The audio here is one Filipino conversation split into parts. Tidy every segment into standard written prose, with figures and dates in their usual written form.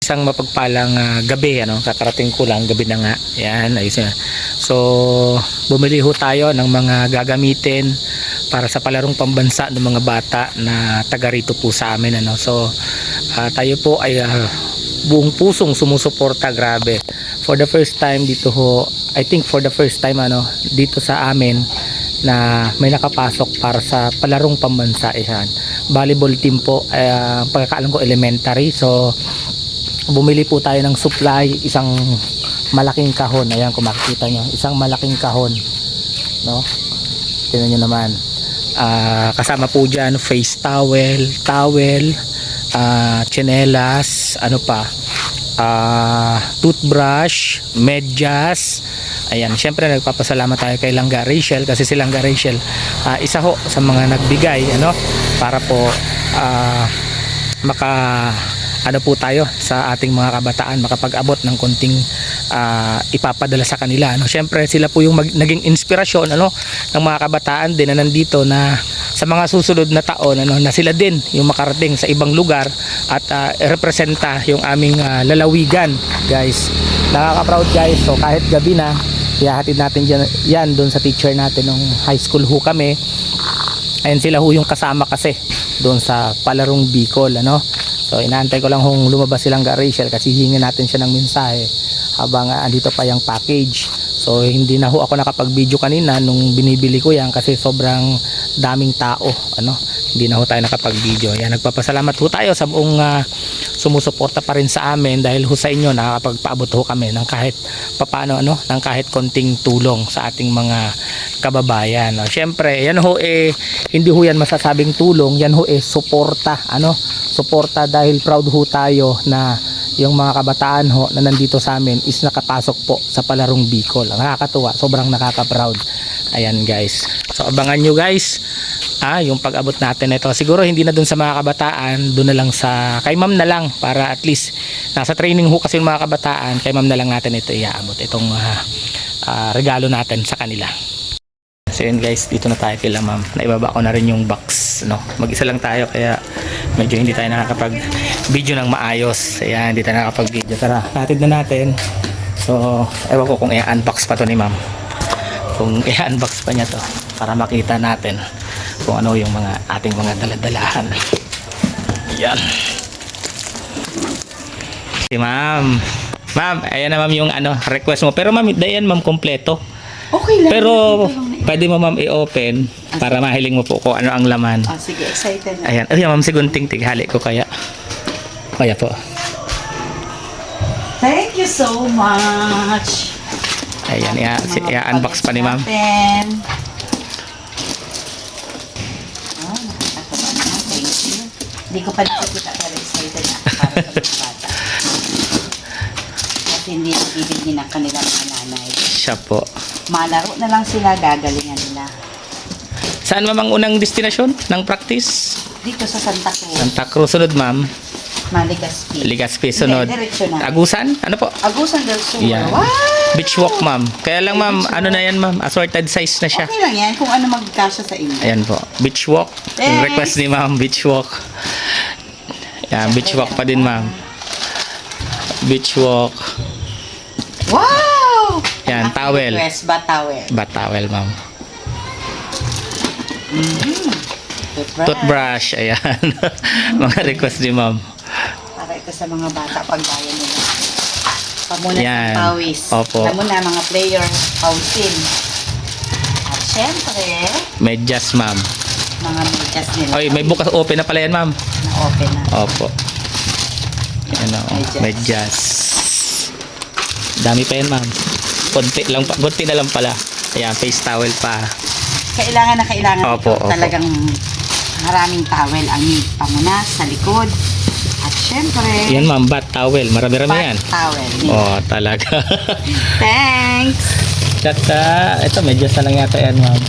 Isang mapagpalang gabi, kakarating ko lang, gabi na nga. Yan, ayos na. So, bumili ho tayo ng mga gagamitin para sa palarong pambansa ng mga bata na taga rito po sa amin. So, tayo po ay buong pusong sumusuporta, grabe. For the first time dito ho, I think for the first time dito sa amin na may nakapasok para sa palarong pambansa. Volleyball team po, pagkakaalam ko elementary. So, bumili po tayo ng supply, isang malaking kahon. Ayan, kung makikita nyo, isang malaking kahon, tingnan nyo naman. Kasama po dyan face towel, tsinelas, toothbrush, medyas. Ayan, syempre nagpapasalamat tayo kay Langga Rachel, kasi si Langga Rachel isa ho sa mga nagbigay para po po tayo sa ating mga kabataan, makapag-abot ng konting ipapadala sa kanila. Syempre sila po yung naging inspirasyon ng mga kabataan din na nandito, na sa mga susunod na taon na sila din yung makarating sa ibang lugar at representa yung aming lalawigan, guys. Nakaka-proud, guys. So kahit gabi na, ihahatid natin yan doon sa teacher natin nung high school ho kami. Ayun, sila ho yung kasama kasi doon sa Palarong Bicol. So inaantay ko lang hong lumabas silang Rachel, kasi hingin natin siya ng mensahe habang andito pa yung package. So hindi na ho ako nakapag-video kanina nung binibili ko yan, kasi sobrang daming tao. Hindi na ho tayo nakapag-video. Yan, nagpapasalamat ho tayo sa buong sumusuporta pa rin sa amin, dahil ho sa inyo nakakapagpaabot ho kami ng kahit papaano, ng kahit konting tulong sa ating mga kababayan. Syempre yan ho hindi ho yan masasabing tulong, yan ho suporta. Suporta, dahil proud ho tayo na yung mga kabataan ho na nandito sa amin is nakapasok po sa Palarong Bicol. Nakakatuwa, sobrang nakaka-proud. Ayan, guys. So abangan nyo, guys, yung pag-abot natin ito. Siguro hindi na dun sa mga kabataan, dun na lang sa kay ma'am na lang, para at least nasa training ho kasi yung mga kabataan, kay ma'am na lang natin ito iaabot, itong regalo natin sa kanila. So yun, guys, dito na tayo kila ma'am. Naibaba ko na rin yung box, mag-isa lang tayo, kaya medyo hindi tayo nakakapag-video ng maayos. Ayan, hindi tayo nakakapag-video. Tara, hatid na natin. So, ewan ko kung i-unbox pa to ni ma'am. Kung i-unbox pa niya to, para makita natin kung ano yung ating mga daladalahan. Ayan. Si ma'am. Ma'am, ayan na ma'am yung request mo. Pero ma'am, dayan ma'am, kompleto. Okay lang. Pero pwede mo ma'am i-open para mahiling mo po kung ano ang laman. Sige, excited na. Ayan. Ayan ma'am, sigunting tighali ko kaya. Kaya po. Thank you so much. Ayan, i-unbox pa ni ma'am. Nakakatawa naman. Thank you. Hindi ko pa nakikita, pero excited na ako para sa mga bata. Kasi hindi nabibigyan ng kanilang mga nanay. Siya po. Malaro na lang sila, gagalingan nila. Saan ma'am ang unang destinasyon ng practice? Dito sa Santa Cruz. Santa Cruz. Sunod ma'am? Maligaspi. Ligaspi. Sunod? Diretso na. Agusan? Ano po? Agusan del Sur. Yan. Wow! Beach walk ma'am. Kaya lang ma'am, ano na yan ma'am? Assorted size na siya. Okay lang yan, kung ano magkasya sa inyo. Ayan po. Beach walk. Yung Thanks. request ni ma'am, beach walk. Yan, beach walk pa din ma'am. Beach walk. Wow! Yan, towel. Request ba towel? Bat towel ma'am. Toothbrush. Toothbrush. Ayan. Mga request ni ma'am. Para ito sa mga bata pag gaya nila. Pamunas Yan. ng pawis. Opo. Alam mo na mga player, pawisin. At syempre, Medyas ma'am. mga medyas nila. Oy, may bukas open na pala yan ma'am. Na-open na. Opo. Yan o. Medyas. Medyas. Dami pa yan ma'am. Konti na lang pala. Ayan, face towel pa. Kailangan na kailangan Opo, ito. opo. Talagang maraming towel ang need. Pamunas sa likod. At syempre, Yan ma'am, bat towel. Marami-rami yan. towel. Need. Oh, talaga. Thanks! Tsaka, ito, medyas na lang yata yan ma'am.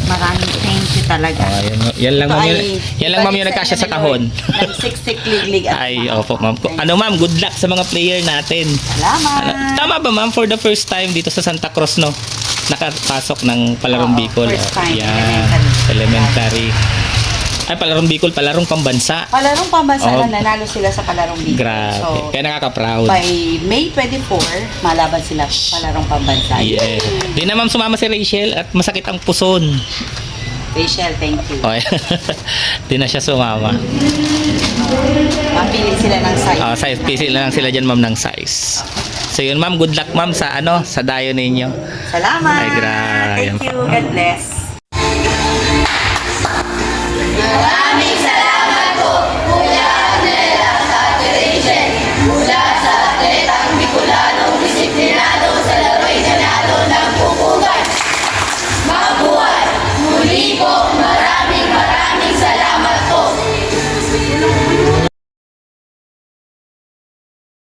Maraming thank you talaga. Yan lang Ito ma'am, ay yan lang ma'am yung ibalik nagkasya sa inyo, kahon. Lord. Nagsiksik-liglig at Ay, opo ma'am. Ano ma'am, good luck sa mga player natin. Salamat! Tama ba ma'am, for the first time dito sa Santa Cruz, no? Nakapasok ng Palarong Oo, Bicol. first time, Yan, elementary. Ay, palarong Bicol, palarong pambansa. Palarong pambansa Oh. na nanalo sila sa palarong Bicol. Grabe. So, Kaya nakaka-proud. by May 24, malaban sila palarong pambansa. Yeah. Di na ma'am sumama si Rachel at masakit ang puson. Rachel, thank you. Okay. Di na siya sumama. Mapili sila ng size. Size, pisi na lang sila dyan ma'am ng size. So yun ma'am, good luck ma'am sa sa dayo ninyo. Salamat. Ay, grabe. Thank you. God bless. Maraming